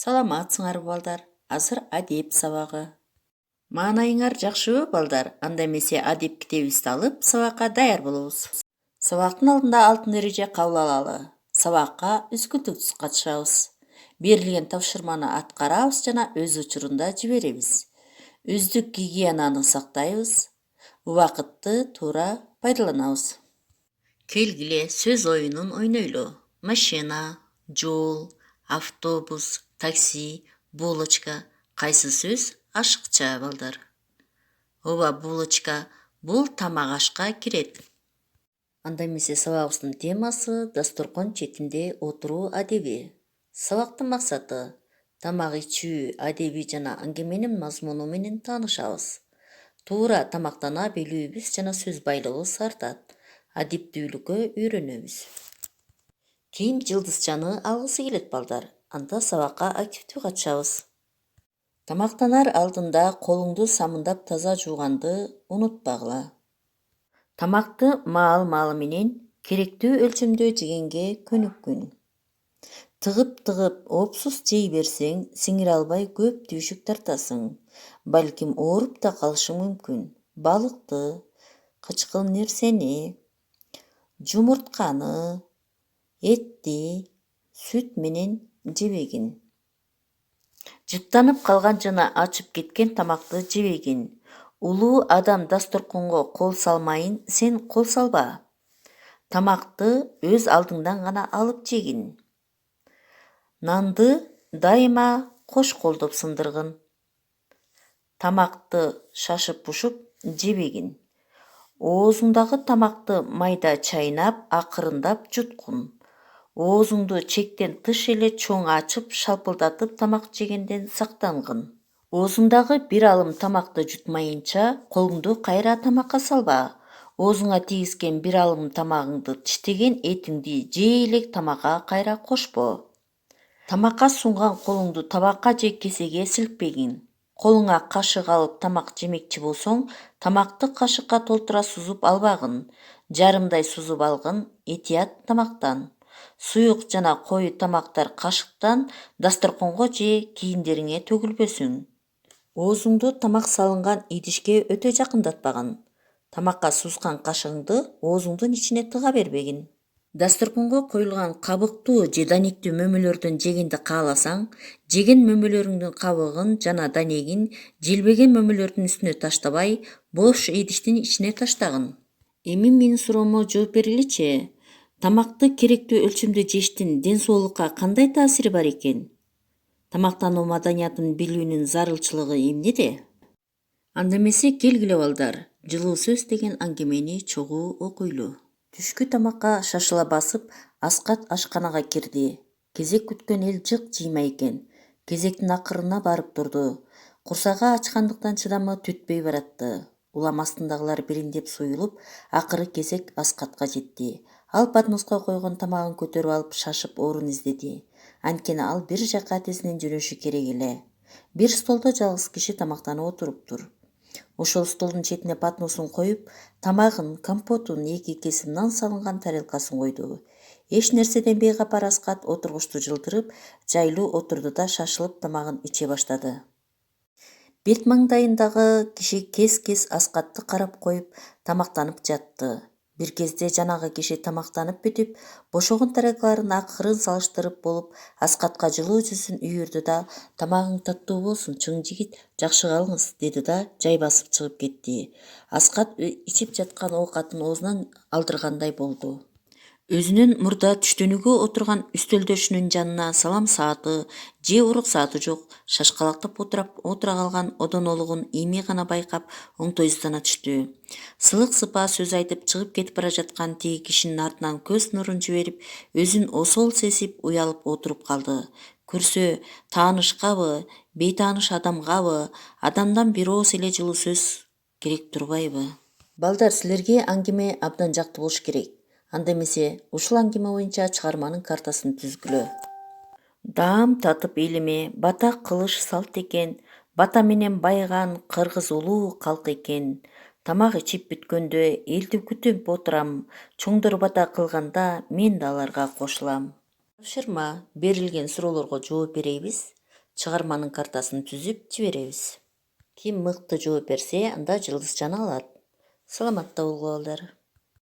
Саламатсыңар балдар. Азыр адеп сабагы. Маанайыңар жакшыбы балдар? Анда эмесе адеп китебибизди алып сабакка даяр болобуз. Сабактын алдында алтын эреже кабыл алалы. Сабакка үзгүлтүксүз катышабыз. Берилген тапшырманы аткарабыз жана өз учурунда жиберебиз. Үздүк гигиенаны сактайбыз. Убакытты туура пайдаланабыз. Келгиле сөз оюнун ойнойлу. Машина, жол, автобус, такси, булочка. Кайсы сөз ашыкча балдар? Ооба, булочка. Бул тамак ашка кирет. Анда эмесе сабагыбыздын темасы дасторкон четинде отуруу адеби. Сабактын максаты тамак ичүү адеби жана аңгеменин мазмуну менен таанышабыз. Туура тамактана билүүбүз жана сөз байлыгыбыз артат. Адептүүлүккө үйрөнөбүз. Ким жылдызчаны алгысы келет балдар? Анда сабакка активдүү катышабыз. Тамактанар алдында колуңду самындап таза жууганды унутпагыла. Тамакты маал менен керектүү өлчөмдө жегенге көнүккүн. Тыгып оопсуз жей берсең, сиңире албай көп түйшүк тартасың. Балким ооруп да калышың мүмкүн. Балыкты, кычкыл нерсени, жумуртканы, этти, сүт менен жебегин. Жыттанып калган жана ачып кеткен тамакты жебегин. Улуу адам дасторконго кол салмайын, сен кол салба. Тамакты өз алдыңдан гана алып жегин. Нанды дайыма кош колдоп сындыргын. Тамакты шашып-пушуп жебегин. Оозуңдагы тамакты майда чайнап, акырындап жуткун. Оозуңду чектен тыш эле чоң ачып, шалпылдатып тамак жегенден сактангын. Оозуңдагы бир алым тамакты жутмайынча, колуңду кайра тамакка салба. Оозуңа тийгизген бир алым тамагыңды тиштеген этиңди жей элек тамакка кайра кошпо. Тамакка сунган колуңду табакка же кесеге силкпегин. Колуңа кашык алып тамак жемекчи болсоң, тамакты кашыкка толтура сузуп албагын. Жарымдай сузуп алгын, этият тамактан. Суюк жана коyu тамактар кашыктан дасторконго же кийимдериңе төгүлбөсүн. Оозуңду тамак салынган идишке өтө жакындатпагын. Тамакка сузган кашыгыңды оозуңдун ичине тыга бербегин. Дасторконго коюлган кабыктуу же данектүү мөмөлөрдөн жегенди кааласаң, жеген мөмөлөрүңдүн кабыгын жана данегин желбеген мөмөлөрдүн үстүнө таштабай, бош идиштин ичине таштагын. Эми менин суроомо жооп бергилечи. Тамакты керектүү өлчөмдө жештин ден соолукка кандай таасири бар экен? Тамактануу маданиятын билүүнүн зарылчылыгы эмнеде? Анда эмесе келгиле балдар, жылуу сөз деген аңгемени чогуу окуйлу. Түшкү тамакка шашыла басып, Аскат ашканага кирди. Кезек күткөн эл жык жыйма экен. Кезектин акырына барып турду. Курсагы ачкандыктан чыдамы түтпөй баратты. Улам астындагылар бириндеп суюлуп, акыры кезек Аскатка жетти. Ал подноска койгон тамагын көтөрүп алып, шашып орун издеди. Анткени ал бир жакка атесинен жөнөшү керек эле. Бир столдо жалгыз киши тамактанып отуруптур. Ошол столдун четине подносун коюп, тамагын, компотун, 2 кесип нан салынган тарелкасын койду. Эч нерседен бейкапар Аскат отургучту жылдырып, жайлуу отурду да шашылып тамагын иче баштады. Бет маңдайындагы киши кес Аскатты карап коюп, тамактанып жатты. Бир кезде жанагы киши тамактанып бүтүп, бошогон тарелкалардын акырын салыштырып болуп, Аскатка жылуу жүзүн үйүрдү да, тамагың таттуу болсун, чың жигит, жакшы калыңыз, деди да жай басып чыгып кетти. Аскат ичип жаткан оокатын оозунан алдыргандай болду. Өзүнүн мурда түштөнүүгө отурган үстөлдөшүнүн жанына салам сааты же урук сааты жок, шашкалактап отура калган одонолугун эми гана байкап, оңтойсуздана түштү. Сылык сыпаа сөз айтып чыгып кетип бара жаткан тиги кишинин артынан көз нурун жиберип, өзүн осол сезип уялып отуруп калды. Көрсө, таанышкабы, бейтааныш адамгабы, адамдан бир ооз эле жылуу сөз керек турбайбы? Балдар, силерге аңгеме абдан жакты болуш керек. Анда эмесе, ушул аңгеме боюнча чыгарманын картасын түзгүлө. Даам татып элиме, бата кылыш салт экен, бата менен байыган кыргыз улуу калк экен. Тамак ичип бүткөндө элди күтүп отурам, чоңдор бата кылганда мен да аларга кошулам. Тапшырма берилген суроолорго жооп беребиз. чыгарманын картасын түзүп жиберебиз. Ким мыкты жооп берсе, анда жылдызчаны алат. Саламатта болгула балдар.